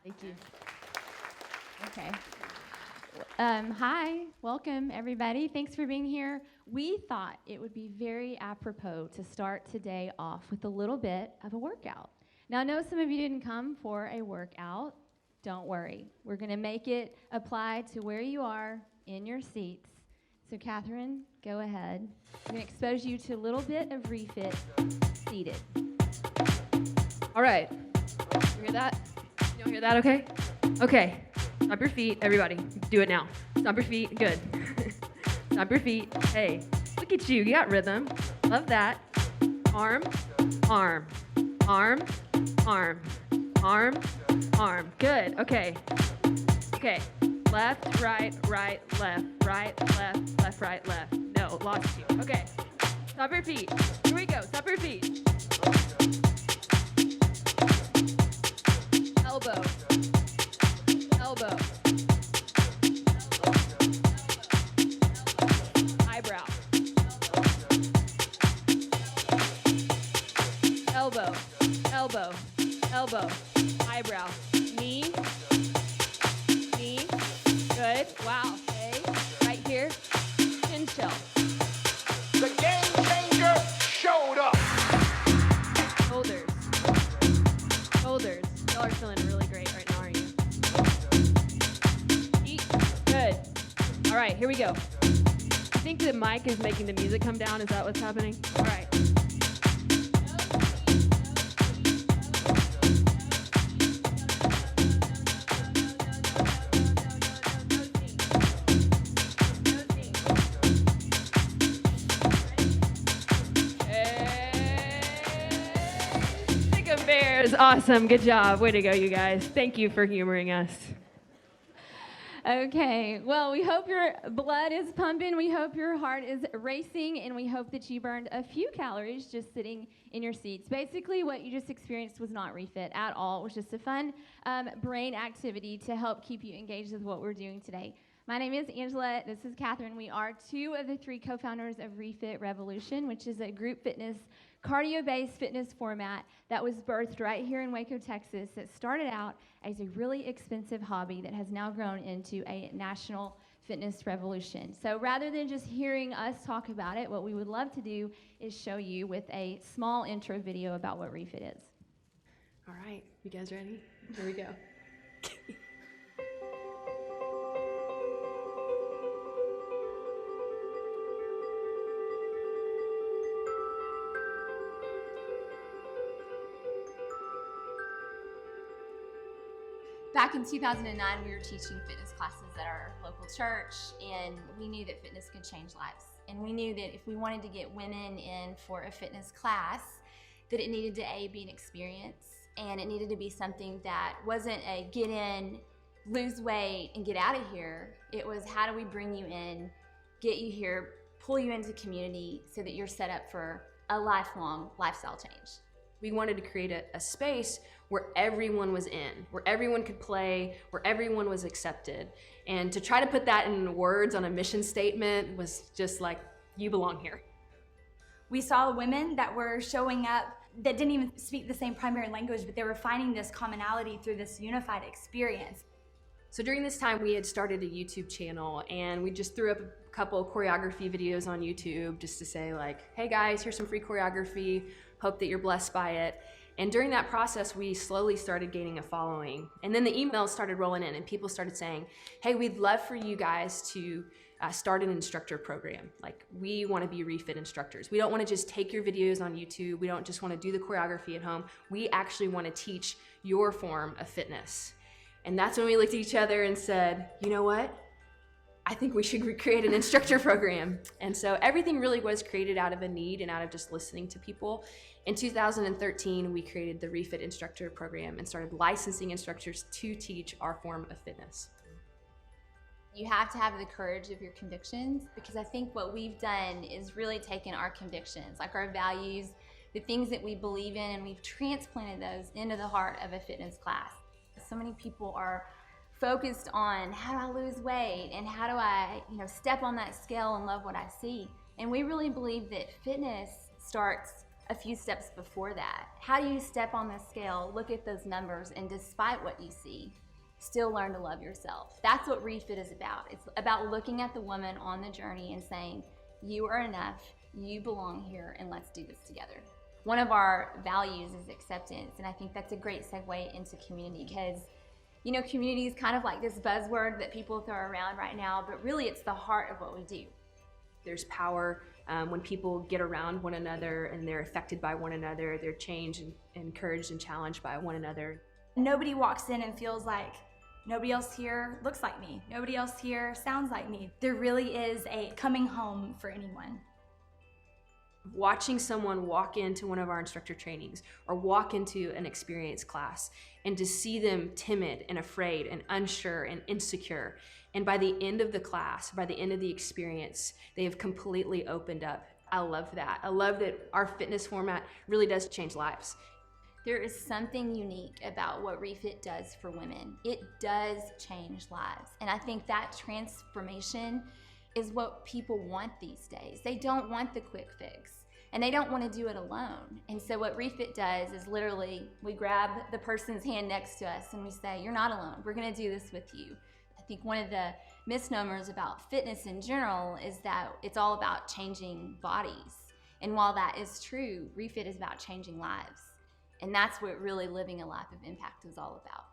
Thank you. Okay. Hi, welcome everybody. Thanks for being here. We thought it would be very apropos to start today off with a little bit of a workout. Now, I know some of you didn't come for a workout. Don't worry. We're going to make it apply to where you are in your seats. So, Catherine, go ahead. I'm going to expose you to a little bit of refit seated. All right. You hear that? You don't hear that, okay? Okay. Stomp your feet, everybody. Do it now. Stomp your feet. Good. Stomp your feet. Hey, look at you. You got rhythm. Love that. Arm, arm, arm, arm, arm, arm. Good. Okay. Okay. Left, right, right, left, right, left. No, lost you. Okay. Stomp your feet. Here we go. Stomp your feet. Elbow. Elbow. Eyebrow. Elbow. Elbow. Elbow. Eyebrow. Knee. Knee. Good. Wow. Okay. Right here. Chin shell. The game changer showed up. Shoulders. Shoulders. Y'all are feeling really great right now, aren't you? Feet. Good. All right, here we go. I think the mic is making the music come down. Is that what's happening? All right. Awesome. Good job. Way to go, you guys. Thank you for humoring us. Okay, well, we hope your blood is pumping, we hope your heart is racing, and we hope that you burned a few calories just sitting in your seats. Basically, what you just experienced was not refit at all. It was just a fun brain activity to help keep you engaged with what we're doing today. My name is Angela. This is Catherine. We are two of the three co-founders of Refit Revolution, which is a group fitness, cardio-based fitness format that was birthed right here in Waco, Texas, that started out as a really expensive hobby that has now grown into a national fitness revolution. So rather than just hearing us talk about it, what we would love to do is show you with a small intro video about what Refit is. All right, you guys ready? Here we go. Back in 2009, we were teaching fitness classes at our local church, and we knew that fitness could change lives. And we knew that if we wanted to get women in for a fitness class, that it needed to be an experience, and it needed to be something that wasn't a get in, lose weight, and get out of here. It was, how do we bring you in, get you here, pull you into community so that you're set up for a lifelong lifestyle change. We wanted to create a space where everyone was in, where everyone could play, where everyone was accepted. And to try to put that in words on a mission statement was just like, you belong here. We saw women that were showing up that didn't even speak the same primary language, but they were finding this commonality through this unified experience. So during this time, we had started a YouTube channel, and we just threw up a couple of choreography videos on YouTube just to say like, hey guys, here's some free choreography. Hope that you're blessed by it. And during that process, we slowly started gaining a following. And then the emails started rolling in, and people started saying, hey, we'd love for you guys to start an instructor program. Like, we want to be refit instructors. We don't want to just take your videos on YouTube. We don't just want to do the choreography at home. We actually want to teach your form of fitness. And that's when we looked at each other and said, you know what? I think we should create an instructor program. And so everything really was created out of a need and out of just listening to people. In 2013, we created the Refit Instructor Program and started licensing instructors to teach our form of fitness. You have to have the courage of your convictions, because I think what we've done is really taken our convictions, like our values, the things that we believe in, and we've transplanted those into the heart of a fitness class. So many people are focused on how do I lose weight and how do I, step on that scale and love what I see. And we really believe that fitness starts a few steps before that. How do you step on the scale, look at those numbers, and despite what you see, still learn to love yourself? That's what REFIT is about. It's about looking at the woman on the journey and saying, you are enough, you belong here, and let's do this together. One of our values is acceptance, and I think that's a great segue into community, because you know, community is kind of like this buzzword that people throw around right now, but really it's the heart of what we do. There's power when people get around one another and they're affected by one another, they're changed and encouraged and challenged by one another. Nobody walks in and feels like nobody else here looks like me. Nobody else here sounds like me. There really is a coming home for anyone. Watching someone walk into one of our instructor trainings or walk into an experience class and to see them timid and afraid and unsure and insecure, and by the end of the class, by the end of the experience, they have completely opened up. I love that. I love that our fitness format really does change lives. There is something unique about what REFIT does for women. It does change lives, and I think that transformation is what people want these days. They don't want the quick fix, and they don't want to do it alone. And so what REFIT does is literally we grab the person's hand next to us and we say, you're not alone, we're gonna do this with you. I think one of the misnomers about fitness in general is that it's all about changing bodies. And while that is true, REFIT is about changing lives. And that's what really living a life of impact is all about.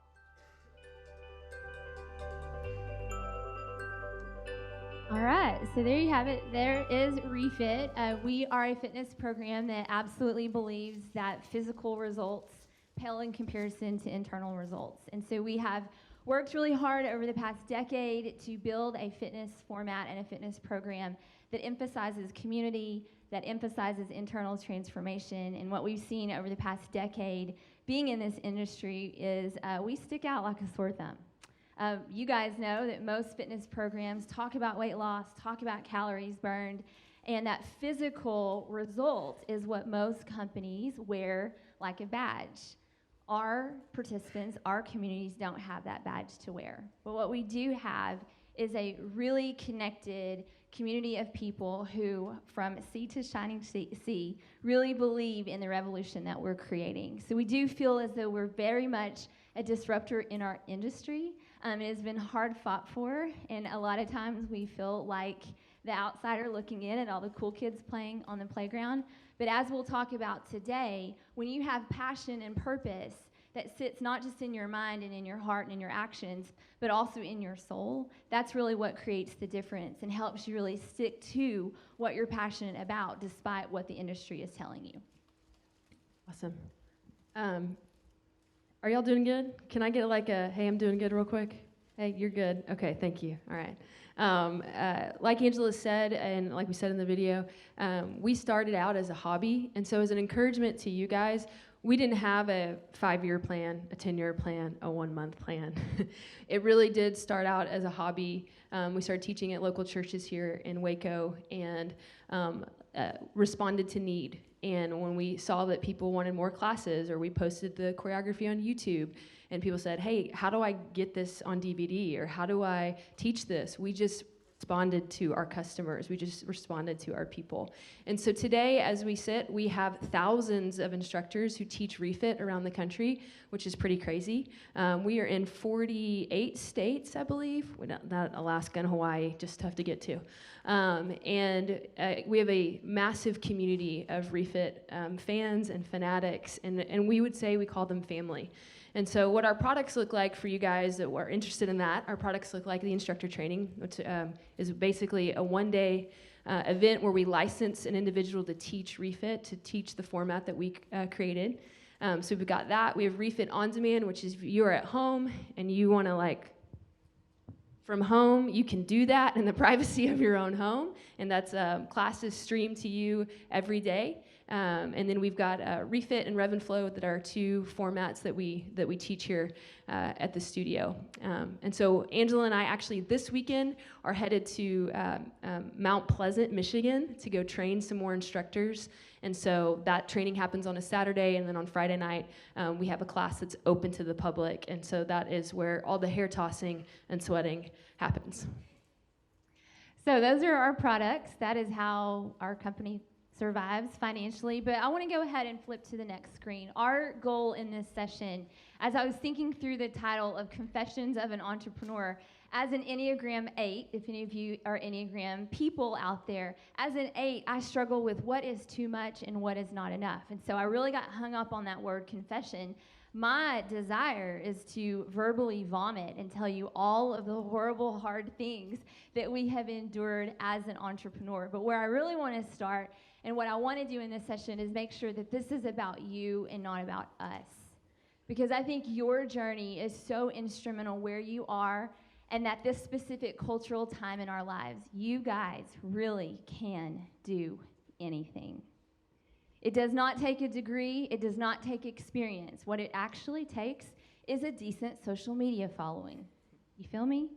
All right, so there you have it. There is REFIT. We are a fitness program that absolutely believes that physical results pale in comparison to internal results. And so we have worked really hard over the past decade to build a fitness format and a fitness program that emphasizes community, that emphasizes internal transformation. And what we've seen over the past decade being in this industry is we stick out like a sore thumb. You guys know that most fitness programs talk about weight loss, talk about calories burned, and that physical result is what most companies wear like a badge. Our participants, our communities don't have that badge to wear. But what we do have is a really connected community of people who, from sea to shining sea, really believe in the revolution that we're creating. So we do feel as though we're very much a disruptor in our industry. It has been hard fought for, and a lot of times we feel like the outsider looking in at all the cool kids playing on the playground. But as we'll talk about today, when you have passion and purpose that sits not just in your mind and in your heart and in your actions, but also in your soul, that's really what creates the difference and helps you really stick to what you're passionate about despite what the industry is telling you. Awesome. Are y'all doing good? Can I get like a, hey, I'm doing good real quick? Hey, you're good. Okay, thank you. All right. Like Angela said, and like we said in the video, we started out as a hobby. And so as an encouragement to you guys, we didn't have a 5-year plan, a 10-year plan, a 1-month plan. It really did start out as a hobby. We started teaching at local churches here in Waco and responded to need. And when we saw that people wanted more classes, or we posted the choreography on YouTube, and people said, hey, how do I get this on DVD? Or how do I teach this? We just responded to our customers. We just responded to our people. And so today, as we sit, we have thousands of instructors who teach REFIT around the country, which is pretty crazy. We are in 48 states, I believe. Not Alaska and Hawaii, just tough to get to. And we have a massive community of REFIT fans and fanatics, and we would say we call them family. And so what our products look like for you guys that were interested in that, our products look like the Instructor Training, which is basically a one-day event where we license an individual to teach REFIT, to teach the format that we created. So we've got that. We have REFIT On Demand, which is if you are at home and you want to from home, you can do that in the privacy of your own home, and that's classes streamed to you every day. And then we've got REFIT and Rev and Flow that are two formats that we teach here at the studio. And so Angela and I actually this weekend are headed to Mount Pleasant, Michigan to go train some more instructors. And so that training happens on a Saturday, and then on Friday night we have a class that's open to the public. And so that is where all the hair tossing and sweating happens. So those are our products. That is how our company survives financially. But I want to go ahead and flip to the next screen. Our goal in this session, as I was thinking through the title of Confessions of an Entrepreneur, as an Enneagram 8, if any of you are Enneagram people out there, as an 8, I struggle with what is too much and what is not enough. And so I really got hung up on that word confession. My desire is to verbally vomit and tell you all of the horrible, hard things that we have endured as an entrepreneur. But where I really want to start and what I want to do in this session is make sure that this is about you and not about us. Because I think your journey is so instrumental where you are, and that this specific cultural time in our lives, you guys really can do anything. It does not take a degree. It does not take experience. What it actually takes is a decent social media following. You feel me?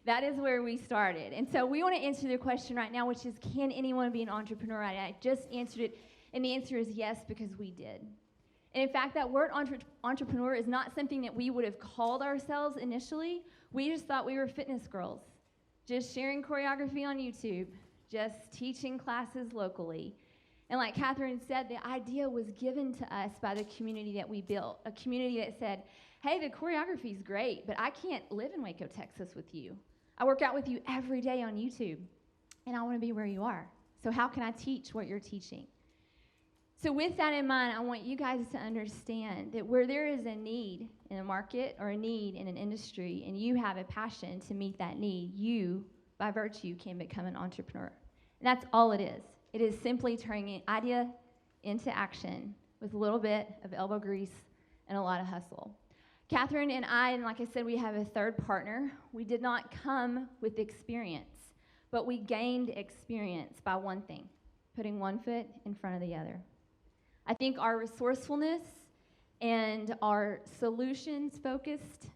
That is where we started. And so we want to answer the question right now, which is, can anyone be an entrepreneur? I just answered it, and the answer is yes, because we did. And in fact, that word entrepreneur is not something that we would have called ourselves initially. We just thought we were fitness girls, just sharing choreography on YouTube, just teaching classes locally. And like Catherine said, the idea was given to us by the community that we built, a community that said, hey, the choreography is great, but I can't live in Waco, Texas with you. I work out with you every day on YouTube, and I want to be where you are. So how can I teach what you're teaching? So with that in mind, I want you guys to understand that where there is a need in a market or a need in an industry, and you have a passion to meet that need, you, by virtue, can become an entrepreneur. And that's all it is. It is simply turning an idea into action with a little bit of elbow grease and a lot of hustle. Catherine and I, and like I said, we have a third partner. We did not come with experience, but we gained experience by one thing, putting one foot in front of the other. I think our resourcefulness and our solutions focused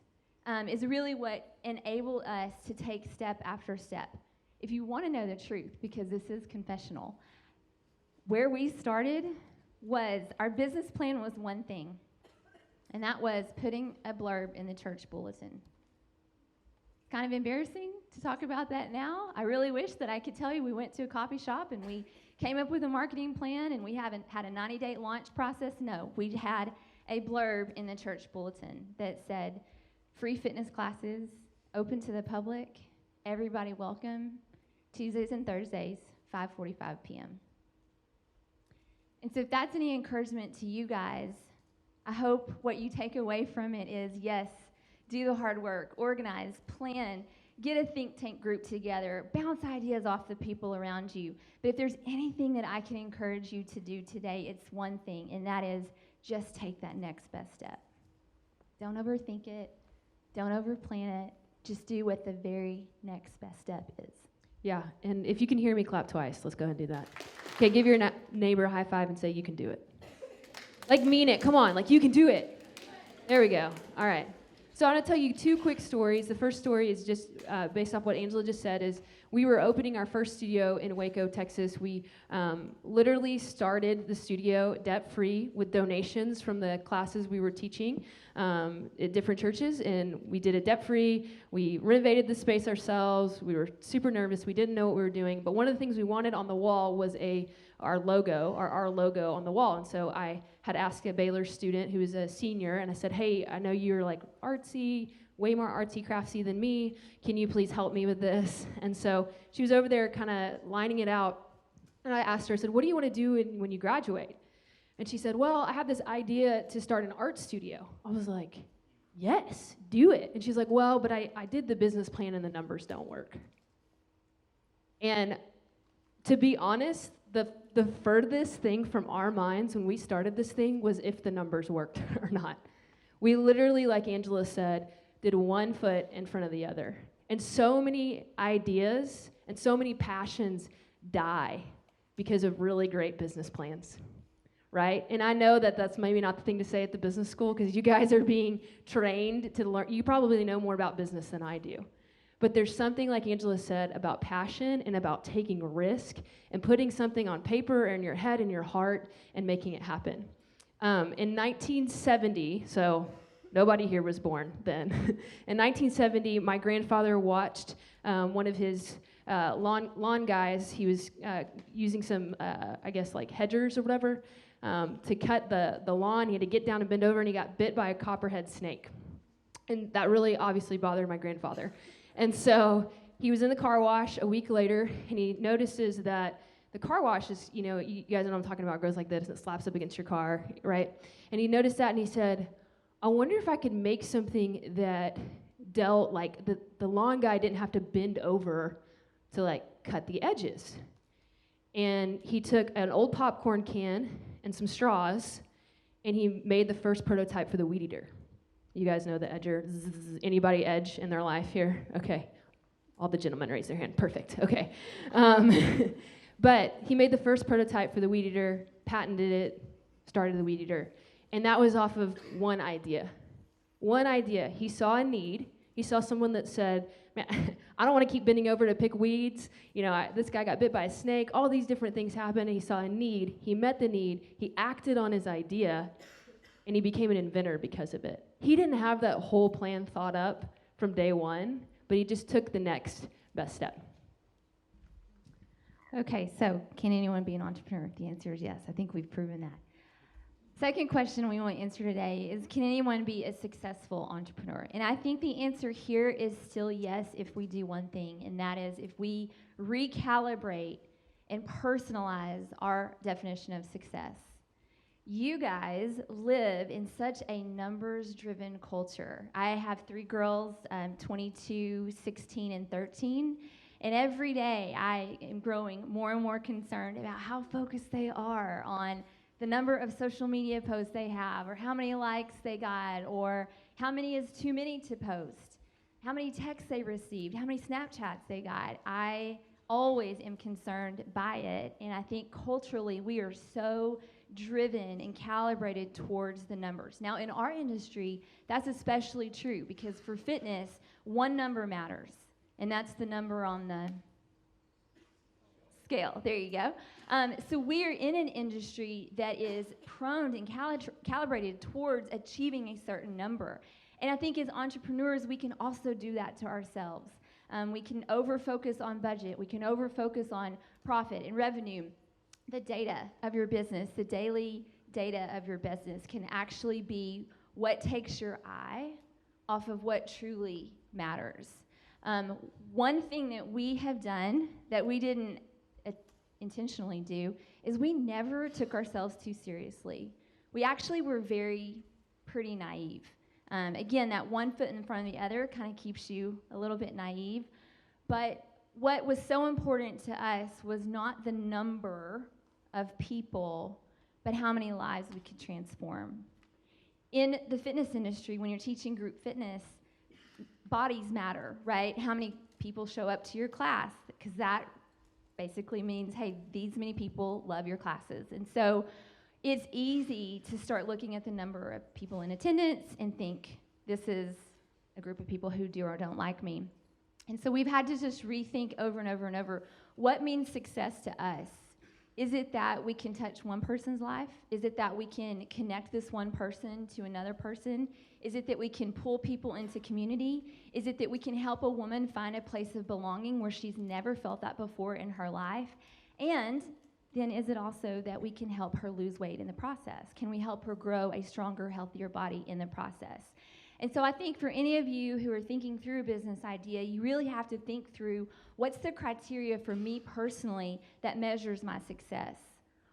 is really what enabled us to take step after step. If you want to know the truth, because this is confessional, where we started was our business plan was one thing, and that was putting a blurb in the church bulletin. Kind of embarrassing to talk about that now. I really wish that I could tell you we went to a coffee shop and we came up with a marketing plan and we haven't had a 90-day launch process. No, we had a blurb in the church bulletin that said, free fitness classes, open to the public, everybody welcome, Tuesdays and Thursdays, 5:45 p.m. And so if that's any encouragement to you guys, I hope what you take away from it is, yes, do the hard work, organize, plan, get a think tank group together, bounce ideas off the people around you. But if there's anything that I can encourage you to do today, it's one thing, and that is just take that next best step. Don't overthink it. Don't overplan it. Just do what the very next best step is. Yeah, and if you can hear me, clap twice. Let's go ahead and do that. Okay, give your neighbor a high five and say, you can do it. Like, mean it. Come on, like, you can do it. There we go. All right. So I'm going to tell you two quick stories. The first story is just based off what Angela just said, is we were opening our first studio in Waco, Texas. We literally started the studio debt-free with donations from the classes we were teaching at different churches, and we did it debt-free. We renovated the space ourselves. We were super nervous. We didn't know what we were doing, but one of the things we wanted on the wall was our logo on the wall, and so I had asked a Baylor student who was a senior, and I said, hey, I know you're like artsy, way more artsy craftsy than me. Can you please help me with this? And so she was over there kind of lining it out, and I asked her, I said, what do you want to do when you graduate? And she said, well, I have this idea to start an art studio. I was like, yes, do it. And she's like, well, but I did the business plan and the numbers don't work. And to be honest, the furthest thing from our minds when we started this thing was if the numbers worked or not. We literally, like Angela said, did one foot in front of the other. And so many ideas and so many passions die because of really great business plans, right? And I know that that's maybe not the thing to say at the business school because you guys are being trained to learn. You probably know more about business than I do. But there's something, like Angela said, about passion and about taking risk and putting something on paper or in your head and your heart and making it happen. In 1970, so nobody here was born then. In 1970, my grandfather watched one of his lawn guys. He was using some, I guess, like hedgers or whatever to cut the lawn. He had to get down and bend over, and he got bit by a copperhead snake. And that really obviously bothered my grandfather. And so he was in the car wash a week later, and he notices that the car wash is, you guys know what I'm talking about, goes like this, and it slaps up against your car, right? And he noticed that, and he said, I wonder if I could make something that dealt, like, the lawn guy didn't have to bend over to, like, cut the edges. And he took an old popcorn can and some straws, and he made the first prototype for the weed eater. You guys know the edger. Anybody edge in their life here? Okay. All the gentlemen raise their hand. Perfect. Okay. But he made the first prototype for the weed eater, patented it, started the weed eater. And that was off of one idea. One idea. He saw a need. He saw someone that said, man, I don't want to keep bending over to pick weeds. This guy got bit by a snake. All these different things happened. And he saw a need. He met the need. He acted on his idea. And he became an inventor because of it. He didn't have that whole plan thought up from day one, but he just took the next best step. Okay, so can anyone be an entrepreneur? The answer is yes. I think we've proven that. Second question we want to answer today is, can anyone be a successful entrepreneur? And I think the answer here is still yes if we do one thing, and that is if we recalibrate and personalize our definition of success. You guys live in such a numbers-driven culture. I have 3 girls, 22, 16, and 13, and every day I am growing more and more concerned about how focused they are on the number of social media posts they have, or how many likes they got, or how many is too many to post, how many texts they received, how many Snapchats they got. I always am concerned by it, and I think culturally we are so driven and calibrated towards the numbers. Now, in our industry, that's especially true because for fitness, one number matters, and that's the number on the scale. There you go. So we are in an industry that is prone and calibrated towards achieving a certain number. And I think as entrepreneurs, we can also do that to ourselves. We can over-focus on budget. We can over-focus on profit and revenue. The data of your business, the daily data of your business can actually be what takes your eye off of what truly matters. One thing that we have done that we didn't intentionally do is we never took ourselves too seriously. We actually were pretty naive. Again, that one foot in front of the other kind of keeps you a little bit naive. But what was so important to us was not the number of people, but how many lives we could transform. In the fitness industry, when you're teaching group fitness, bodies matter, right? How many people show up to your class? Because that basically means, hey, these many people love your classes. And so it's easy to start looking at the number of people in attendance and think, this is a group of people who do or don't like me. And so we've had to just rethink over and over and over, what means success to us? Is it that we can touch one person's life? Is it that we can connect this one person to another person? Is it that we can pull people into community? Is it that we can help a woman find a place of belonging where she's never felt that before in her life? And then is it also that we can help her lose weight in the process? Can we help her grow a stronger, healthier body in the process? And so I think for any of you who are thinking through a business idea, you really have to think through, what's the criteria for me personally that measures my success?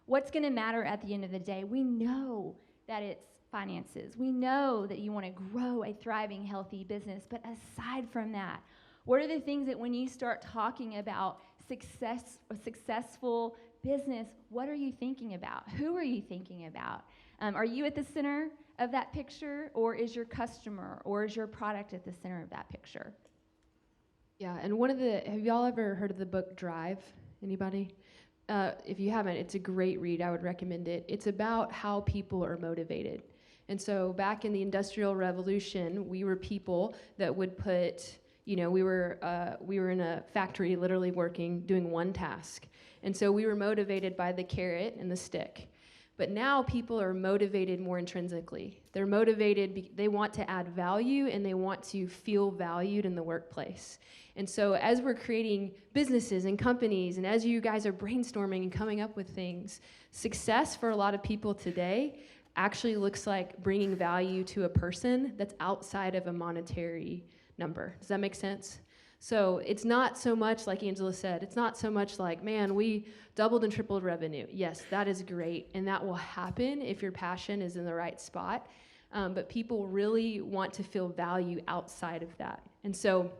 What's going to matter at the end of the day? We know that it's finances. We know that you want to grow a thriving, healthy business. But aside from that, what are the things that when you start talking about success, a successful business, what are you thinking about? Who are you thinking about? Are you at the center of that picture, or is your customer or is your product at the center of that picture? Yeah, and have y'all ever heard of the book Drive? Anybody? If you haven't, it's a great read. I would recommend it. It's about how people are motivated. And so back in the Industrial Revolution, we were people that would put, we were in a factory literally working, doing one task. And so we were motivated by the carrot and the stick. But now people are motivated more intrinsically. They're motivated, they want to add value and they want to feel valued in the workplace. And so as we're creating businesses and companies, and as you guys are brainstorming and coming up with things, success for a lot of people today actually looks like bringing value to a person that's outside of a monetary number. Does that make sense? So it's not so much, like Angela said, it's not so much like, man, we doubled and tripled revenue. Yes, that is great, and that will happen if your passion is in the right spot. But people really want to feel value outside of that. And so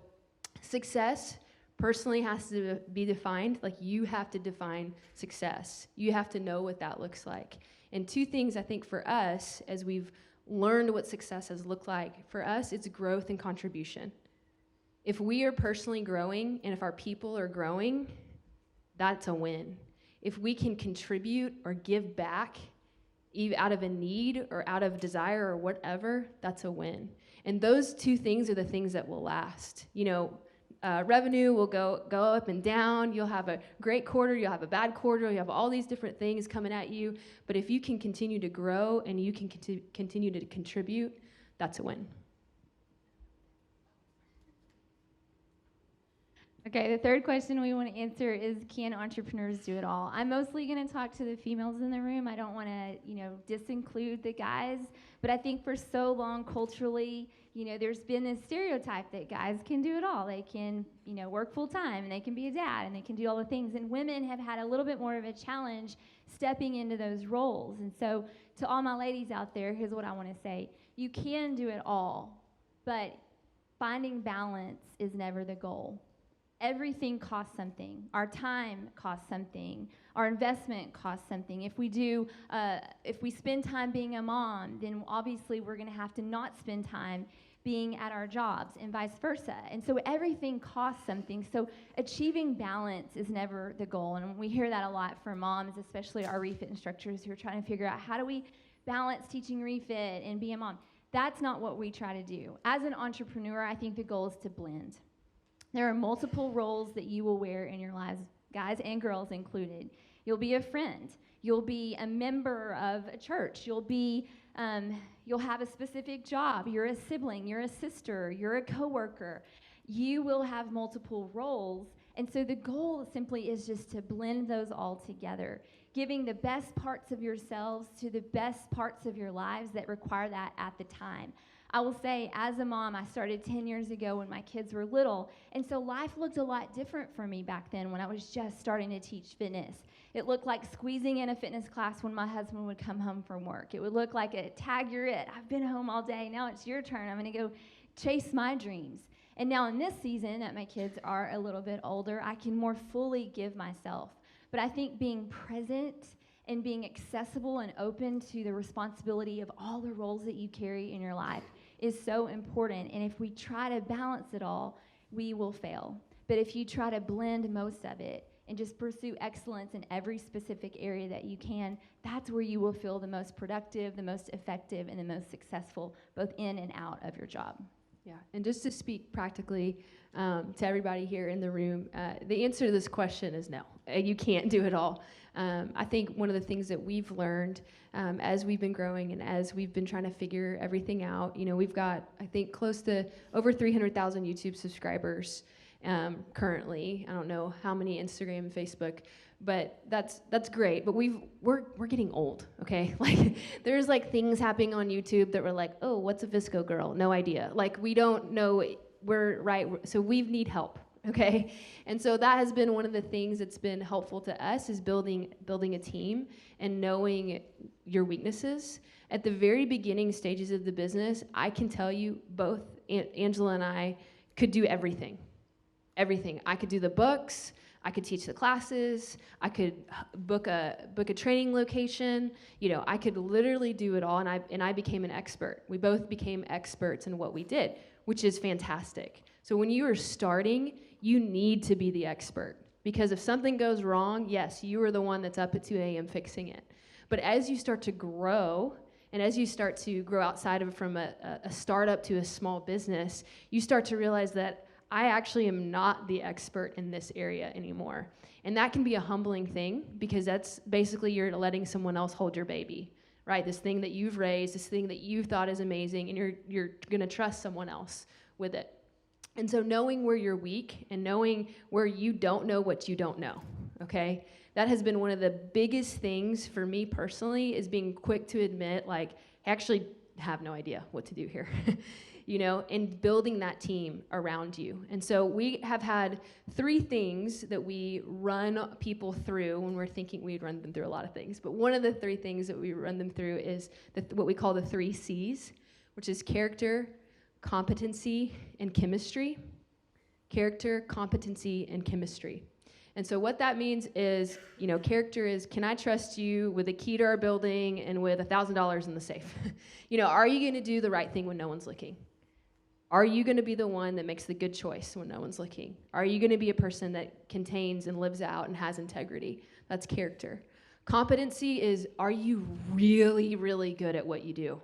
success personally has to be defined. Like, you have to define success. You have to know what that looks like. And two things I think for us, as we've learned what success has looked like, for us, it's growth and contribution. If we are personally growing and if our people are growing, that's a win. If we can contribute or give back either out of a need or out of desire or whatever, that's a win. And those two things are the things that will last. You know, revenue will go up and down. You'll have a great quarter, you'll have a bad quarter, you have all these different things coming at you. But if you can continue to grow and you can continue to contribute, that's a win. Okay, the third question we want to answer is, can entrepreneurs do it all? I'm mostly going to talk to the females in the room. I don't want to, disinclude the guys, but I think for so long culturally, there's been this stereotype that guys can do it all. They can, work full time, and they can be a dad, and they can do all the things. And women have had a little bit more of a challenge stepping into those roles. And so to all my ladies out there, here's what I want to say. You can do it all, but finding balance is never the goal. Everything costs something. Our time costs something. Our investment costs something. If we spend time being a mom, then obviously we're going to have to not spend time being at our jobs, and vice versa. And so everything costs something. So achieving balance is never the goal. And we hear that a lot from moms, especially our refit instructors who are trying to figure out, how do we balance teaching refit and be a mom? That's not what we try to do. As an entrepreneur, I think the goal is to blend. There are multiple roles that you will wear in your lives, guys and girls included. You'll be a friend. You'll be a member of a church. You'll have a specific job. You're a sibling. You're a sister. You're a coworker. You will have multiple roles. And so the goal simply is just to blend those all together, giving the best parts of yourselves to the best parts of your lives that require that at the time. I will say, as a mom, I started 10 years ago when my kids were little, and so life looked a lot different for me back then when I was just starting to teach fitness. It looked like squeezing in a fitness class when my husband would come home from work. It would look like a tag, you're it. I've been home all day. Now it's your turn. I'm going to go chase my dreams. And now in this season that my kids are a little bit older, I can more fully give myself. But I think being present and being accessible and open to the responsibility of all the roles that you carry in your life is so important. And if we try to balance it all, we will fail. But if you try to blend most of it and just pursue excellence in every specific area that you can, that's where you will feel the most productive, the most effective, and the most successful, both in and out of your job. Yeah, and just to speak practically to everybody here in the room, the answer to this question is no. You can't do it all. I think one of the things that we've learned as we've been growing and as we've been trying to figure everything out, we've got, I think, close to over 300,000 YouTube subscribers currently. I don't know how many Instagram and Facebook, but that's great. But we're getting old, okay? Like, there's like things happening on YouTube that we're like, oh, what's a Visco girl? No idea. Like, we don't know. So we need help. Okay, and so that has been one of the things that's been helpful to us, is building a team and knowing your weaknesses. At the very beginning stages of the business, I can tell you, both Angela and I could do everything. I could do the books, I could teach the classes, I could book a training location. I could literally do it all, and I became an expert. We both became experts in what we did, which is fantastic. So when you are starting, you need to be the expert, because if something goes wrong, yes, you are the one that's up at 2 a.m. fixing it. But as you start to grow, and as you start to grow outside of from a startup to a small business, you start to realize that I actually am not the expert in this area anymore. And that can be a humbling thing, because that's basically you're letting someone else hold your baby, right? This thing that you've raised, this thing that you thought is amazing, and you're gonna trust someone else with it. And so knowing where you're weak and knowing where you don't know what you don't know, okay? That has been one of the biggest things for me personally, is being quick to admit, like, I actually have no idea what to do here, you know, and building that team around you. And so we have had 3 things that we run people through when we're thinking. We'd run them through a lot of things, but one of the 3 things that we run them through is what we call the 3 C's, which is character, competency, and chemistry. Character, competency, and chemistry. And so what that means is, you know, character is, can I trust you with a key to our building and with $1,000 in the safe? You know, are you going to do the right thing when no one's looking? Are you going to be the one that makes the good choice when no one's looking? Are you going to be a person that contains and lives out and has integrity? That's character. Competency is, are you really, really good at what you do?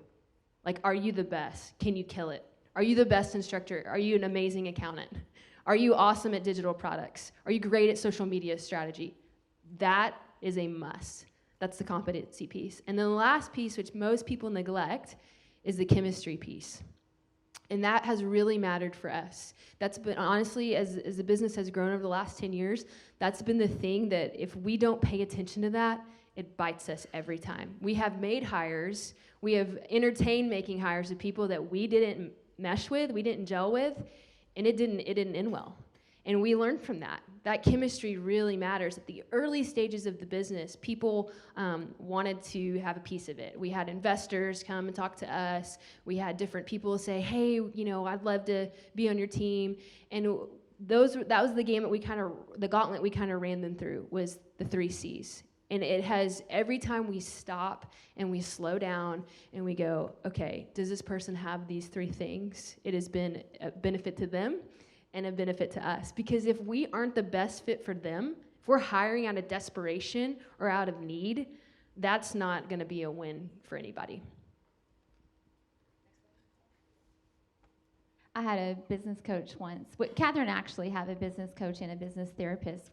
Like, are you the best? Can you kill it? Are you the best instructor? Are you an amazing accountant? Are you awesome at digital products? Are you great at social media strategy? That is a must. That's the competency piece. And then the last piece, which most people neglect, is the chemistry piece. And that has really mattered for us. That's been, honestly, as the business has grown over the last 10 years, that's been the thing that if we don't pay attention to that, it bites us every time. We have made hires, we have entertained making hires of people that we didn't mesh with, we didn't gel with, and it didn't end well. And we learned from that. That chemistry really matters. At the early stages of the business, people wanted to have a piece of it. We had investors come and talk to us. We had different people say, hey, you know, I'd love to be on your team. And that was the game that the gauntlet we kind of ran them through, was the 3 C's. And it has, every time we stop and we slow down and we go, okay, does this person have these 3 things? It has been a benefit to them and a benefit to us. Because if we aren't the best fit for them, if we're hiring out of desperation or out of need, that's not gonna be a win for anybody. I had a business coach once. Catherine actually had a business coach and a business therapist.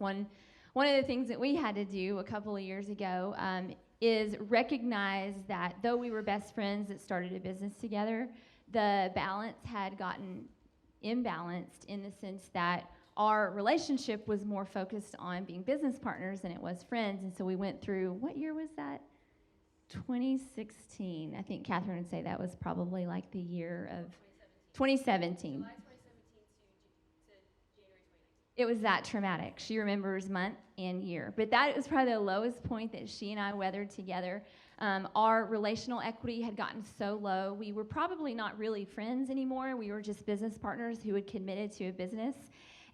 One of the things that we had to do a couple of years ago is recognize that though we were best friends that started a business together, the balance had gotten imbalanced in the sense that our relationship was more focused on being business partners than it was friends. And so we went through, what year was that? 2016. I think Catherine would say that was probably like the year of 2017. It was that traumatic. She remembers month and year. But that was probably the lowest point that she and I weathered together. Our relational equity had gotten so low. We were probably not really friends anymore. We were just business partners who had committed to a business.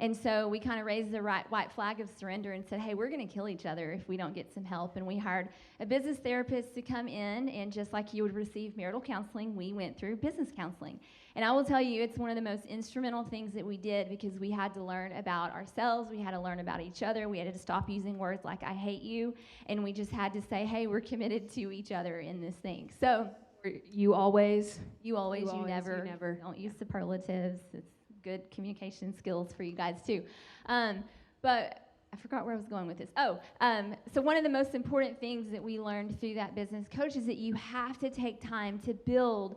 And so we kind of raised the white flag of surrender and said, hey, we're going to kill each other if we don't get some help. And we hired a business therapist to come in, and just like you would receive marital counseling, we went through business counseling. And I will tell you, it's one of the most instrumental things that we did, because we had to learn about ourselves, we had to learn about each other, we had to stop using words like I hate you, and we just had to say, hey, we're committed to each other in this thing. So You always, you never. Don't use superlatives. It's good communication skills for you guys too. But I forgot where I was going with this. So one of the most important things that we learned through that business coach is that you have to take time to build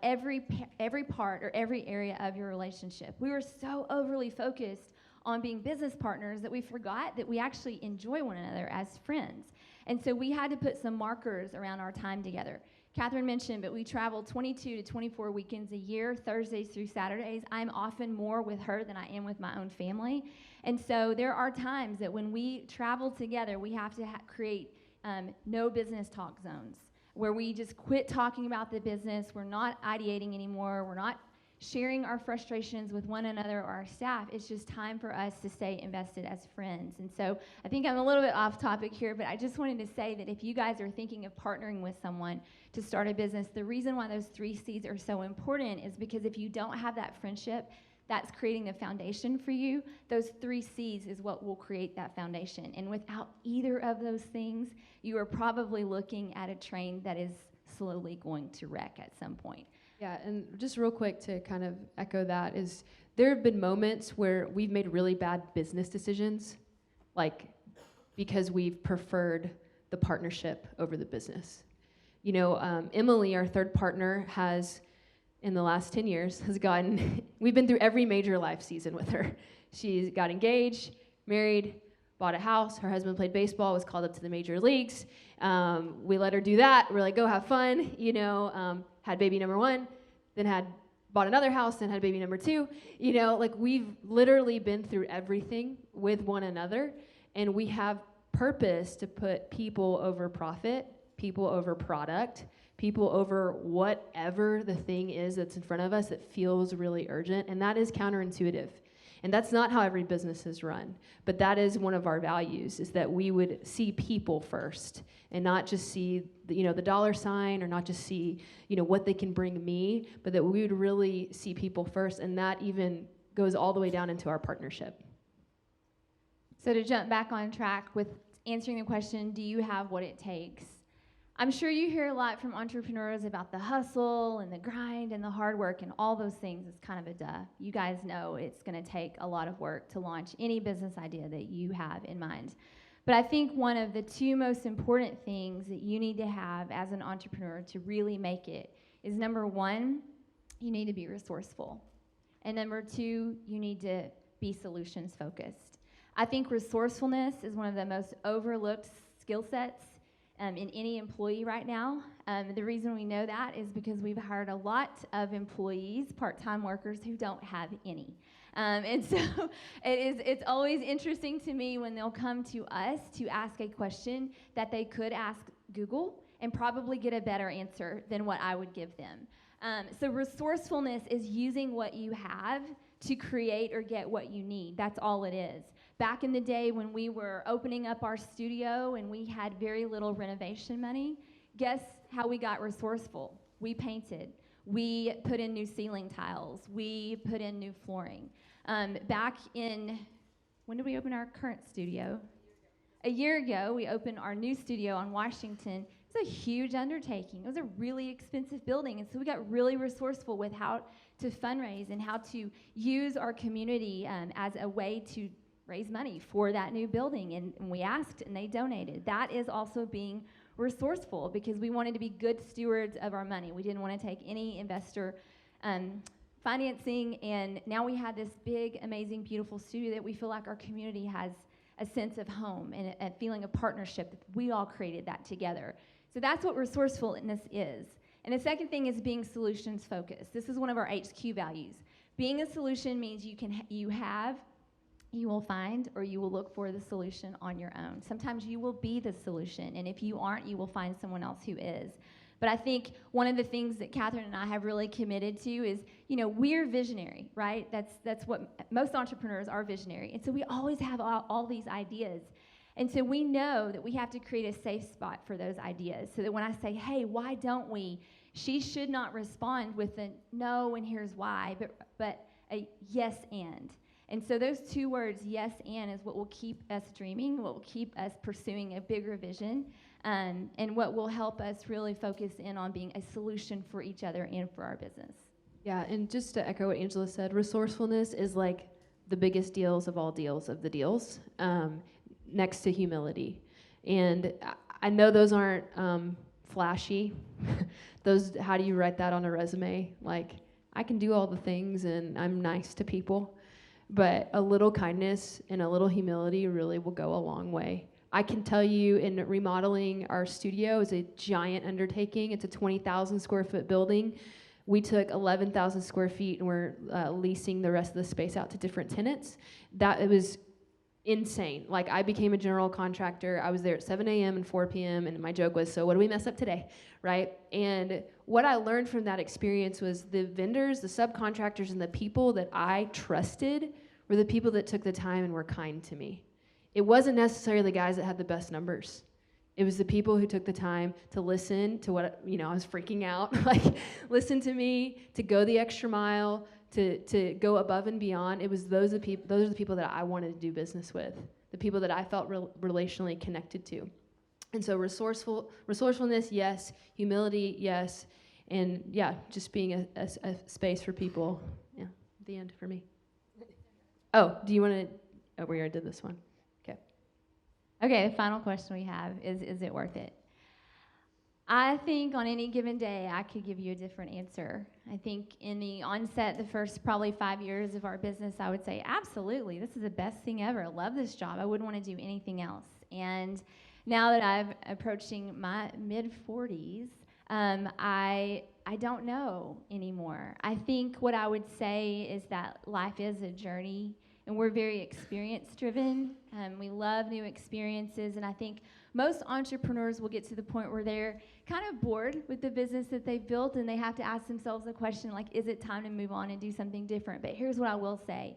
every part or every area of your relationship. We were so overly focused on being business partners that we forgot that we actually enjoy one another as friends. And so we had to put some markers around our time together. Catherine mentioned, but we travel 22 to 24 weekends a year, Thursdays through Saturdays. I'm often more with her than I am with my own family. And so there are times that when we travel together, we have to create no business talk zones, where we just quit talking about the business. We're not ideating anymore. We're not sharing our frustrations with one another or our staff. It's just time for us to stay invested as friends. And so I think I'm a little bit off topic here, but I just wanted to say that if you guys are thinking of partnering with someone to start a business, the reason why those 3 C's are so important is because if you don't have that friendship that's creating the foundation for you, those 3 C's is what will create that foundation. And without either of those things, you are probably looking at a train that is slowly going to wreck at some point. Yeah, and just real quick to kind of echo that is there have been moments where we've made really bad business decisions, like because we've preferred the partnership over the business. You know, Emily, our third partner, has, in the last 10 years, has gotten, we've been through every major life season with her. She got engaged, married, bought a house. Her husband played baseball, was called up to the major leagues. We let her do that. We're like, go have fun. You know, had baby number 1, then bought another house, then had baby number 2. You know, like we've literally been through everything with one another, and we have purpose to put people over profit, people over product, people over whatever the thing is that's in front of us that feels really urgent, and that is counterintuitive. And that's not how every business is run, but that is one of our values, is that we would see people first and not just see the dollar sign, or not just see what they can bring me, but that we would really see people first, and that even goes all the way down into our partnership. So to jump back on track with answering the question, do you have what it takes? I'm sure you hear a lot from entrepreneurs about the hustle and the grind and the hard work and all those things. It's kind of a duh. You guys know it's going to take a lot of work to launch any business idea that you have in mind. But I think one of the 2 most important things that you need to have as an entrepreneur to really make it is, number 1, you need to be resourceful. And number 2, you need to be solutions focused. I think resourcefulness is one of the most overlooked skill sets in any employee right now. The reason we know that is because we've hired a lot of employees, part-time workers, who don't have any. And so it's always interesting to me when they'll come to us to ask a question that they could ask Google and probably get a better answer than what I would give them. So resourcefulness is using what you have to create or get what you need. That's all it is. Back in the day when we were opening up our studio and we had very little renovation money, guess how we got resourceful? We painted. We put in new ceiling tiles. We put in new flooring. Back in, when did we open our current studio? A year ago, we opened our new studio on Washington. It's a huge undertaking. It was a really expensive building, and so we got really resourceful with how to fundraise and how to use our community as a way to raise money for that new building, and we asked and they donated. That is also being resourceful, because we wanted to be good stewards of our money. We didn't want to take any investor financing, and now we have this big, amazing, beautiful studio that we feel like our community has a sense of home and a feeling of partnership, that we all created that together. So that's what resourcefulness is. And the second thing is being solutions focused. This is one of our HQ values. Being a solution means you will find, or you will look for the solution on your own. Sometimes you will be the solution, and if you aren't, you will find someone else who is. But I think one of the things that Catherine and I have really committed to is, we're visionary, right? That's what most entrepreneurs are, visionary. And so we always have all these ideas. And so we know that we have to create a safe spot for those ideas, so that when I say, hey, why don't we? She should not respond with a no and here's why, but a yes and. And so those 2 words, yes and, is what will keep us dreaming, what will keep us pursuing a bigger vision, and what will help us really focus in on being a solution for each other and for our business. Yeah, and just to echo what Angela said, resourcefulness is like the biggest deals of all deals of the deals, next to humility. And I know those aren't flashy. How do you write that on a resume? Like, I can do all the things and I'm nice to people. But a little kindness and a little humility really will go a long way. I can tell you, in remodeling our studio is a giant undertaking. It's a 20,000 square foot building. We took 11,000 square feet and we're leasing the rest of the space out to different tenants. It was insane. Like, I became a general contractor. I was there at 7 a.m. and 4 p.m. and my joke was, so what do we mess up today, right? And what I learned from that experience was the vendors, the subcontractors, and the people that I trusted were the people that took the time and were kind to me. It wasn't necessarily the guys that had the best numbers. It was the people who took the time to listen to what, I was freaking out, like, listen to me, to go the extra mile, to go above and beyond. It was those are the people that I wanted to do business with, the people that I felt relationally connected to. And so resourcefulness, yes. Humility, yes. And yeah, just being a space for people. Yeah, the end for me. Oh, do you want to? Oh, we already did this one. Okay. Okay, the final question we have is it worth it? I think on any given day, I could give you a different answer. I think in the onset, the first probably 5 years of our business, I would say, absolutely, this is the best thing ever. I love this job. I wouldn't want to do anything else. And now that I'm approaching my mid-40s, I don't know anymore. I think what I would say is that life is a journey, and we're very experience-driven. We love new experiences, and I think most entrepreneurs will get to the point where they're kind of bored with the business that they've built, and they have to ask themselves the question, like, is it time to move on and do something different? But here's what I will say.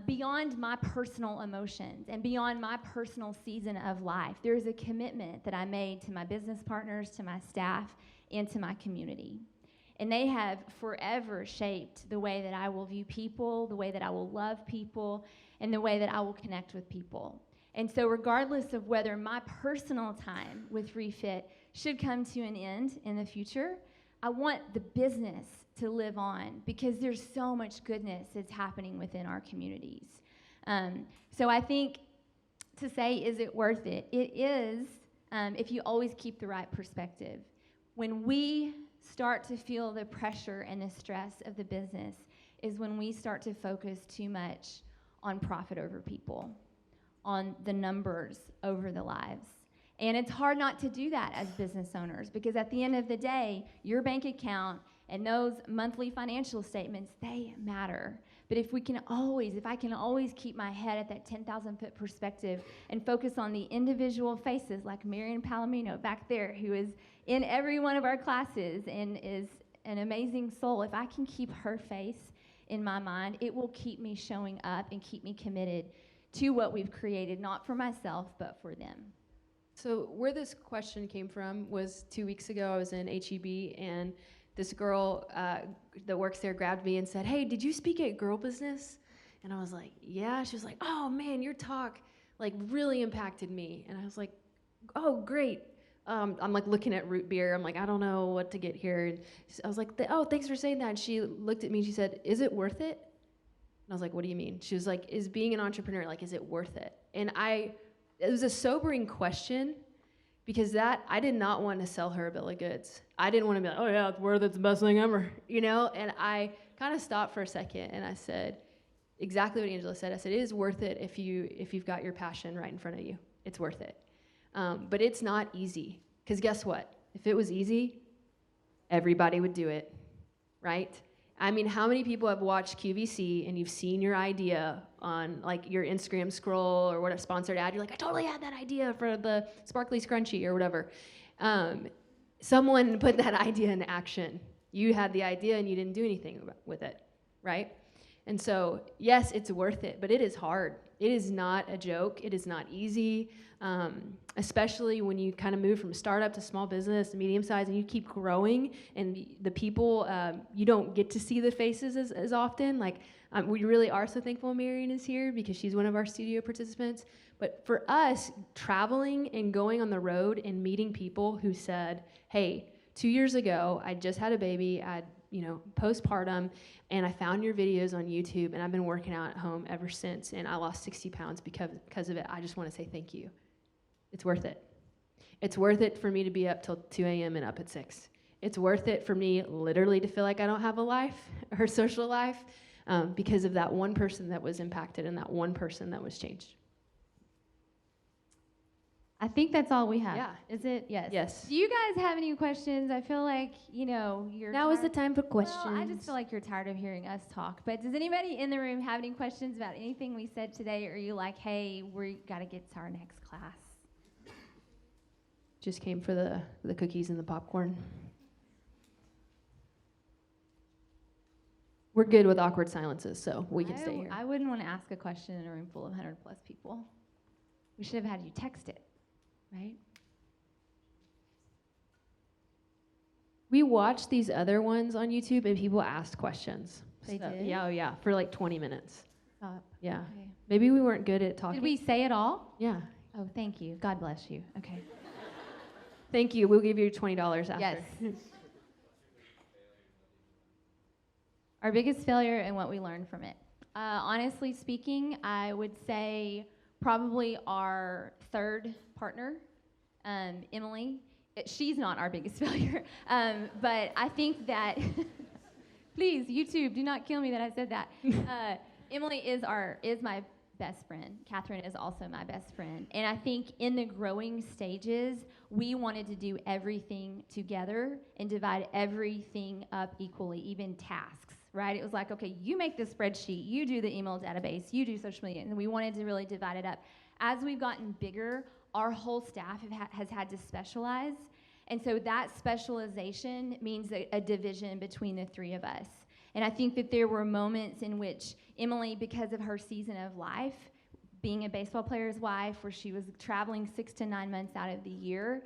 Beyond my personal emotions and beyond my personal season of life, there is a commitment that I made to my business partners, to my staff, and to my community. And they have forever shaped the way that I will view people, the way that I will love people, and the way that I will connect with people. And so regardless of whether my personal time with REFIT should come to an end in the future, I want the business to live on because there's so much goodness that's happening within our communities. So I think to say, is it worth it? It is if you always keep the right perspective. When we start to feel the pressure and the stress of the business is when we start to focus too much on profit over people, on the numbers over the lives. And it's hard not to do that as business owners because at the end of the day, your bank account and those monthly financial statements, they matter. But if I can always keep my head at that 10,000-foot perspective and focus on the individual faces like Marion Palomino back there, who is in every one of our classes and is an amazing soul, if I can keep her face in my mind, it will keep me showing up and keep me committed to what we've created, not for myself, but for them. So where this question came from was 2 weeks ago, I was in HEB, and this girl that works there grabbed me and said, "Hey, did you speak at Girl Business?" And I was like, "Yeah." She was like, "Oh man, your talk like really impacted me." And I was like, "Oh, great." I'm like looking at root beer. I'm like, I don't know what to get here. And I was like, "Oh, thanks for saying that." And she looked at me and she said, "Is it worth it?" And I was like, "What do you mean?" She was like, "Is being an entrepreneur, like, is it worth it?" And it was a sobering question because I did not want to sell her a bill of goods. I didn't want to be like, "Oh yeah, it's worth it, it's the best thing ever," you know? And I kind of stopped for a second and I said, exactly what Angela said. I said, it is worth it if you've got your passion right in front of you. It's worth it. But it's not easy, because guess what? If it was easy, everybody would do it, right? I mean, how many people have watched QVC and you've seen your idea on like your Instagram scroll or what a sponsored ad? You're like, I totally had that idea for the sparkly scrunchie or whatever. Someone put that idea into action. You had the idea and you didn't do anything with it, right? And so, yes, it's worth it, but it is hard. It is not a joke. It is not easy, especially when you kind of move from startup to small business to medium size and you keep growing and the people, you don't get to see the faces as often. Like, we really are so thankful Marion is here because she's one of our studio participants. But for us, traveling and going on the road and meeting people who said, hey, 2 years ago, I just had a baby, postpartum, and I found your videos on YouTube, and I've been working out at home ever since, and I lost 60 pounds because of it. I just want to say thank you. It's worth it. It's worth it for me to be up till 2 a.m. and up at 6. It's worth it for me literally to feel like I don't have a life or social life because of that one person that was impacted and that one person that was changed. I think that's all we have. Yeah. Is it? Yes. Yes. Do you guys have any questions? I feel like, you're Now is the tired- time for questions. Well, I just feel like you're tired of hearing us talk. But does anybody in the room have any questions about anything we said today? Or are you like, hey, we got to get to our next class? Just came for the cookies and the popcorn. We're good with awkward silences, so we can stay here. I wouldn't want to ask a question in a room full of 100+ people. We should have had you text it, right? We watched these other ones on YouTube, and people asked questions. They did? Yeah, for like 20 minutes. Stop. Yeah. Okay. Maybe we weren't good at talking. Did we say it all? Yeah. Oh, thank you. God bless you. Okay. Thank you. We'll give you $20 after. Yes. Our biggest failure and what we learned from it. Honestly speaking, I would say probably our third partner, Emily. She's not our biggest failure, but I think that, please, YouTube, do not kill me that I said that. Emily is my best friend. Catherine is also my best friend. And I think in the growing stages, we wanted to do everything together and divide everything up equally, even tasks, right? It was like, okay, you make the spreadsheet, you do the email database, you do social media, and we wanted to really divide it up. As we've gotten bigger, our whole staff has had to specialize, and so that specialization means a division between the three of us. And I think that there were moments in which Emily, because of her season of life, being a baseball player's wife, where she was traveling 6 to 9 months out of the year,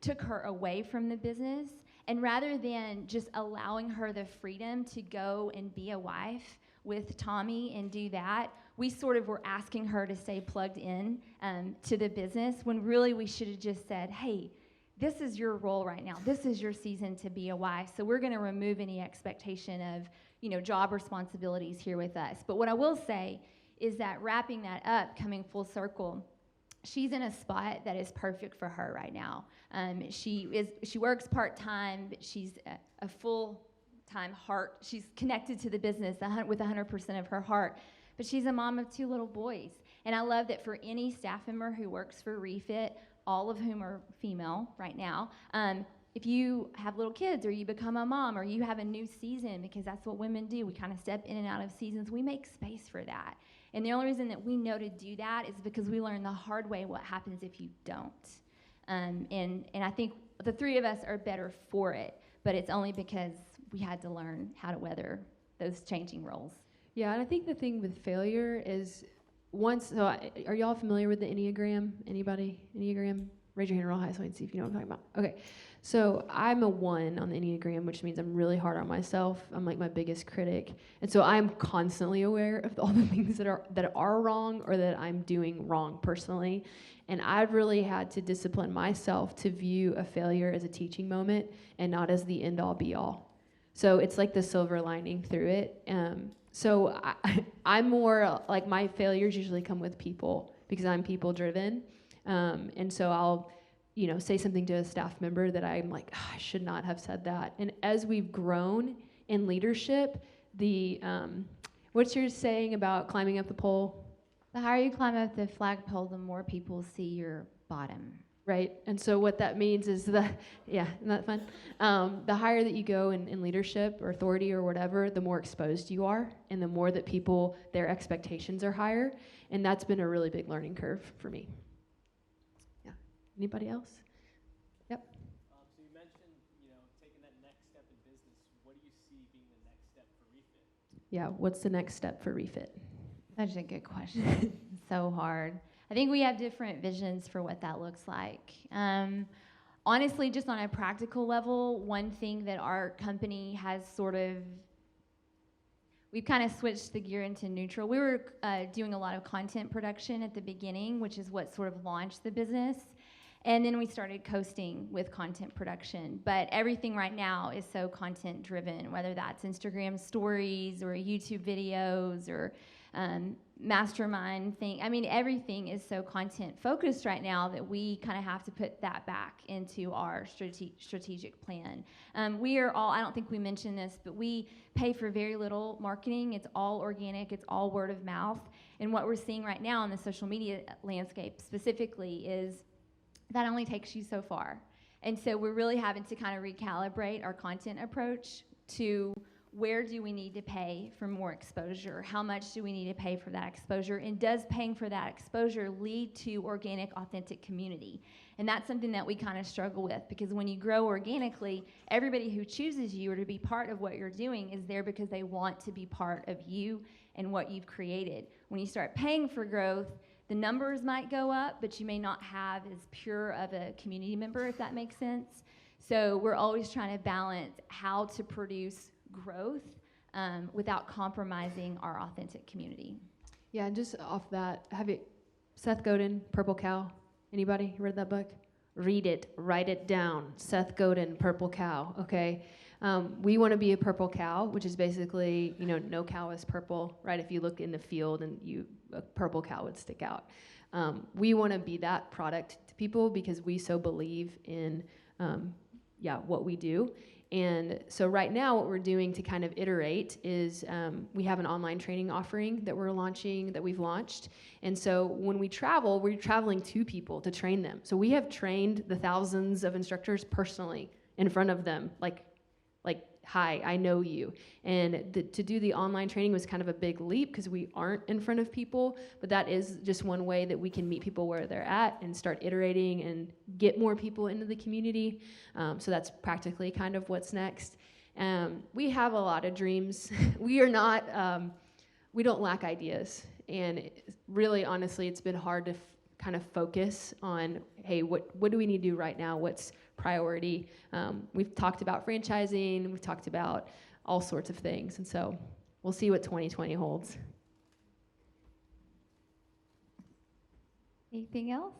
took her away from the business. And rather than just allowing her the freedom to go and be a wife with Tommy and do that, we sort of were asking her to stay plugged in to the business, when really we should have just said, hey, this is your role right now. This is your season to be a wife. So we're going to remove any expectation of, job responsibilities here with us. But what I will say is that wrapping that up, coming full circle, she's in a spot that is perfect for her right now. She works part-time, but she's a full-time heart. She's connected to the business with 100% of her heart. But she's a mom of 2 little boys. And I love that for any staff member who works for REFIT, all of whom are female right now, if you have little kids or you become a mom or you have a new season, because that's what women do, we kind of step in and out of seasons, we make space for that. And the only reason that we know to do that is because we learned the hard way what happens if you don't. And I think the 3 of us are better for it, but it's only because we had to learn how to weather those changing roles. Yeah, and I think the thing with failure is are y'all familiar with the Enneagram? Anybody? Enneagram? Raise your hand real high so I can see if you know what I'm talking about. Okay, so I'm a 1 on the Enneagram, which means I'm really hard on myself. I'm like my biggest critic. And so I'm constantly aware of all the things that are wrong or that I'm doing wrong personally. And I've really had to discipline myself to view a failure as a teaching moment and not as the end all be all. So it's like the silver lining through it. So I'm more like, my failures usually come with people because I'm people driven. And so I'll, say something to a staff member that I'm like, I should not have said that. And as we've grown in leadership, what's your saying about climbing up the pole? The higher you climb up the flagpole, the more people see your bottom. Right, and so what that means is isn't that fun? The higher that you go in leadership or authority or whatever, the more exposed you are, and the more that their expectations are higher, and that's been a really big learning curve for me. Yeah, anybody else? Yep. So you mentioned, taking that next step in business. What do you see being the next step for REFIT? Yeah, what's the next step for REFIT? Such a good question. So hard. I think we have different visions for what that looks like. Honestly, just on a practical level, one thing that our company has we've kind of switched the gear into neutral. We were doing a lot of content production at the beginning, which is what sort of launched the business. And then we started coasting with content production. But everything right now is so content driven, whether that's Instagram stories or YouTube videos or mastermind thing. I mean, everything is so content focused right now that we kind of have to put that back into our strategic plan. We are all, I don't think we mentioned this, but we pay for very little marketing. It's all organic, it's all word of mouth. And what we're seeing right now in the social media landscape specifically is that only takes you so far. And so we're really having to kind of recalibrate our content approach to where do we need to pay for more exposure? How much do we need to pay for that exposure? And does paying for that exposure lead to organic, authentic community? And that's something that we kind of struggle with, because when you grow organically, everybody who chooses you or to be part of what you're doing is there because they want to be part of you and what you've created. When you start paying for growth, the numbers might go up, but you may not have as pure of a community member, if that makes sense. So we're always trying to balance how to produce growth without compromising our authentic community. Yeah, and just off that, Seth Godin, Purple Cow. Anybody read that book? Read it, write it down. Seth Godin, Purple Cow. Okay. We want to be a purple cow, which is basically, no cow is purple, right? If you look in the field and a purple cow would stick out. We want to be that product to people because we so believe in, what we do. And so right now what we're doing to kind of iterate is we have an online training offering that we've launched. And so when we travel, we're traveling to people to train them. So we have trained the thousands of instructors personally in front of them, like, hi, I know you. And to do the online training was kind of a big leap because we aren't in front of people, but that is just one way that we can meet people where they're at and start iterating and get more people into the community. So that's practically kind of what's next. We have a lot of dreams. We are not, we don't lack ideas. And really, honestly, it's been hard to kind of focus on, hey, what do we need to do right now? What's priority? We've talked about franchising, we've talked about all sorts of things, and so we'll see what 2020 holds. Anything else?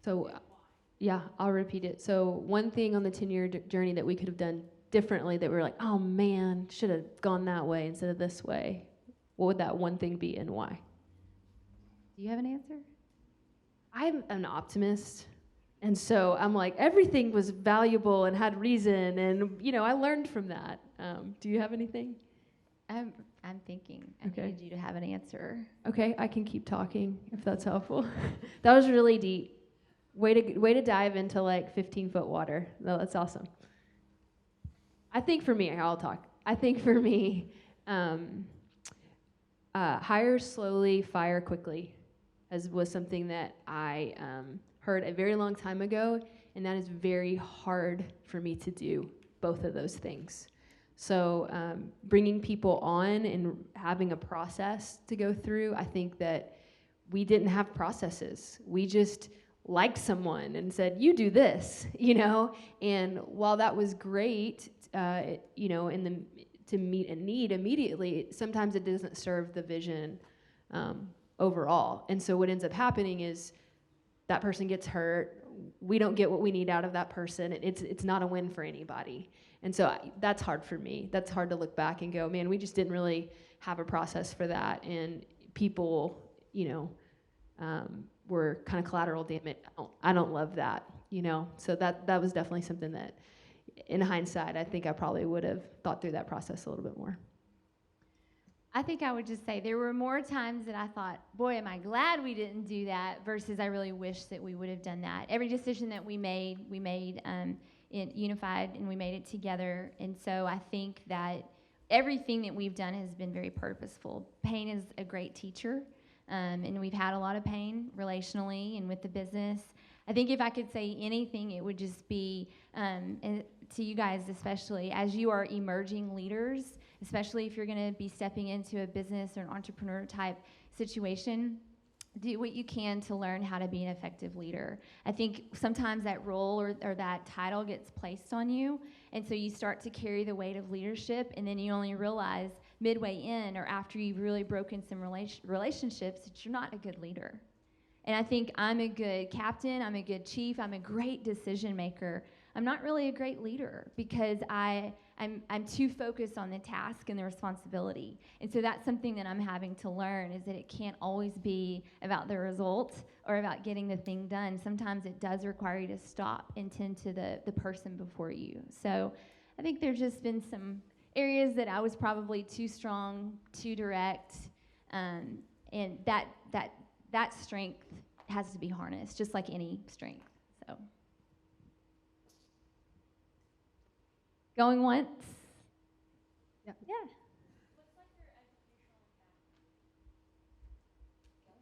So, yeah, I'll repeat it. So one thing on the 10-year journey that we could have done differently that we were like, oh man, should have gone that way instead of this way. What would that one thing be and why? Do you have an answer? I'm an optimist. And so I'm like, everything was valuable and had reason. And, I learned from that. Do you have anything? I'm thinking. Okay. I need you to have an answer. Okay, I can keep talking if that's helpful. That was really deep. Way to dive into 15-foot water. No, that's awesome. I think for me, I'll talk. I think for me, hire slowly, fire quickly, was something that I heard a very long time ago, and that is very hard for me to do, both of those things. So bringing people on and having a process to go through, I think that we didn't have processes. We just liked someone and said, you do this, and while that was great, to meet a need immediately, sometimes it doesn't serve the vision overall. And so what ends up happening is that person gets hurt, we don't get what we need out of that person, it's not a win for anybody. And so that's hard for me. That's hard to look back and go, man, we just didn't really have a process for that, and people, were kind of collateral damage. I don't love that, So that was definitely something that, in hindsight, I think I probably would have thought through that process a little bit more. I think I would just say there were more times that I thought, boy, am I glad we didn't do that, versus I really wish that we would have done that. Every decision that we made it unified, and we made it together. And so I think that everything that we've done has been very purposeful. Pain is a great teacher. And we've had a lot of pain relationally and with the business. I think if I could say anything, it would just be, and to you guys especially, as you are emerging leaders, especially if you're going to be stepping into a business or an entrepreneur type situation, do what you can to learn how to be an effective leader. I think sometimes that role or that title gets placed on you, and so you start to carry the weight of leadership, and then you only realize midway in or after you've really broken some relationships that you're not a good leader. And I think I'm a good captain, I'm a good chief, I'm a great decision maker. I'm not really a great leader because I'm too focused on the task and the responsibility. And so that's something that I'm having to learn, is that it can't always be about the result or about getting the thing done. Sometimes it does require you to stop and tend to the person before you. So I think there's just been some areas that I was probably too strong, too direct, and that strength has to be harnessed, just like any strength. So, going once. Yeah.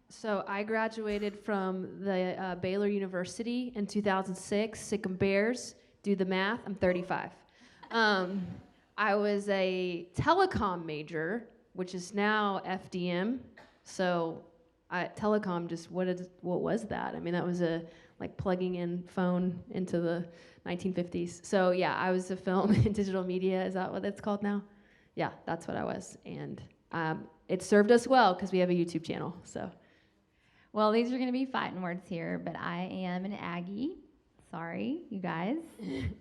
So I graduated from the Baylor University in 2006. Sick 'em Bears. Do the math. I'm 35. I was a telecom major, which is now FDM. So telecom, just what was that? I mean, that was a like plugging in phone into the 1950s. So yeah, I was a film and digital media. Is that what it's called now? Yeah, that's what I was. And it served us well because we have a YouTube channel. So. Well, these are going to be fighting words here, but I am an Aggie. Sorry, you guys.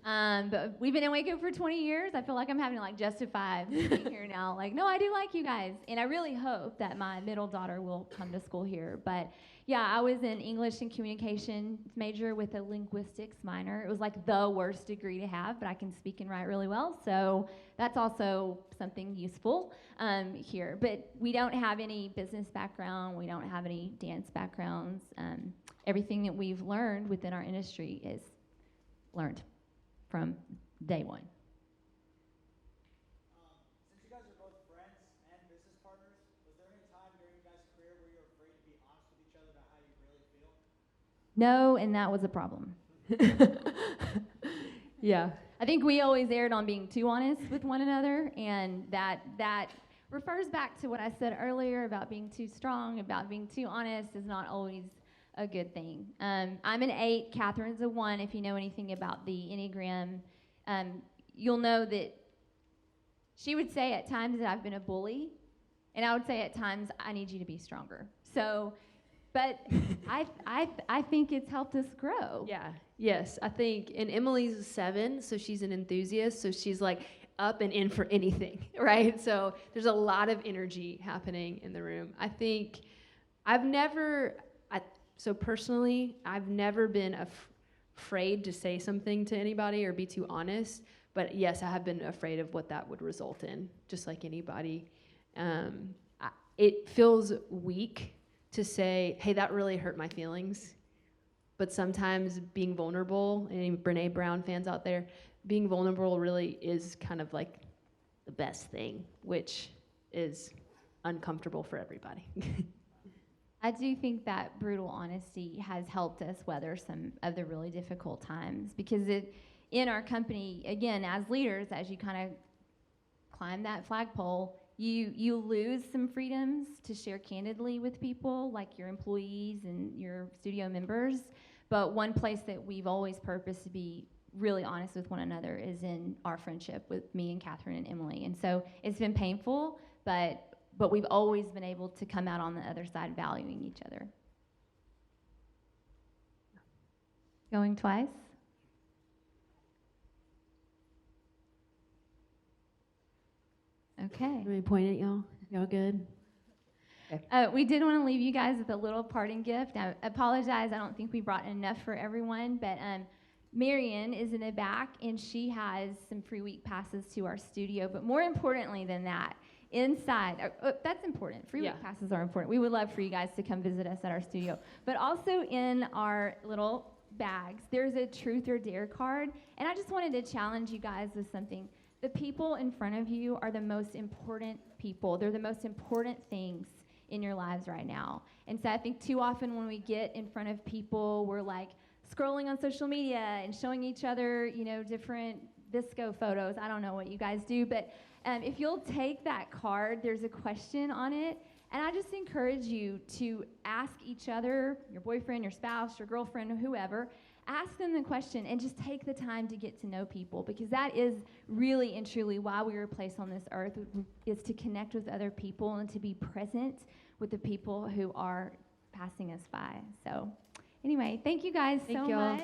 But we've been in Waco for 20 years. I feel like I'm having to like justify being here now. Like, no, I do like you guys. And I really hope that my middle daughter will come to school here. But yeah, I was an English and communication major with a linguistics minor. It was like the worst degree to have, but I can speak and write really well. So that's also something useful here. But we don't have any business background. We don't have any dance backgrounds. Everything that we've learned within our industry is learned from day one. Since you guys are both friends and business partners, was there any time during your guys' career where you were afraid to be honest with each other about how you really feel? No, and that was a problem. Yeah. I think we always erred on being too honest with one another, and that refers back to what I said earlier about being too strong, about being too honest is not always a good thing. I'm an 8, Catherine's a 1. If you know anything about the Enneagram, you'll know that she would say at times that I've been a bully, and I would say at times, I need you to be stronger. So, but I think it's helped us grow. Yeah. Yes. I think, and Emily's a 7, so she's an enthusiast. So she's like up and in for anything, right? So there's a lot of energy happening in the room. I think so personally, I've never been afraid to say something to anybody or be too honest. But yes, I have been afraid of what that would result in, just like anybody. It feels weak to say, hey, that really hurt my feelings. But sometimes being vulnerable, any Brene Brown fans out there, being vulnerable really is kind of like the best thing, which is uncomfortable for everybody. I do think that brutal honesty has helped us weather some of the really difficult times, because in our company, again, as leaders, as you kind of climb that flagpole, you lose some freedoms to share candidly with people, like your employees and your studio members. But one place that we've always purposed to be really honest with one another is in our friendship with me and Catherine and Emily. And so it's been painful, but we've always been able to come out on the other side valuing each other. Going twice? Okay. Let me point at y'all. Y'all good? We did want to leave you guys with a little parting gift. I apologize, I don't think we brought enough for everyone, but Marion is in the back, and she has some free week passes to our studio. But more importantly than that, inside, that's important. Free week passes are important. We would love for you guys to come visit us at our studio. But also in our little bags, there's a truth or dare card, and I just wanted to challenge you guys with something. The people in front of you are the most important people. They're the most important things in your lives right now. And so I think too often when we get in front of people, we're like scrolling on social media and showing each other, different visco photos. I don't know what you guys do, but if you'll take that card, there's a question on it. And I just encourage you to ask each other, your boyfriend, your spouse, your girlfriend, or whoever, ask them the question and just take the time to get to know people, because that is really and truly why we were placed on this earth, is to connect with other people and to be present with the people who are passing us by. So anyway, thank you guys so much.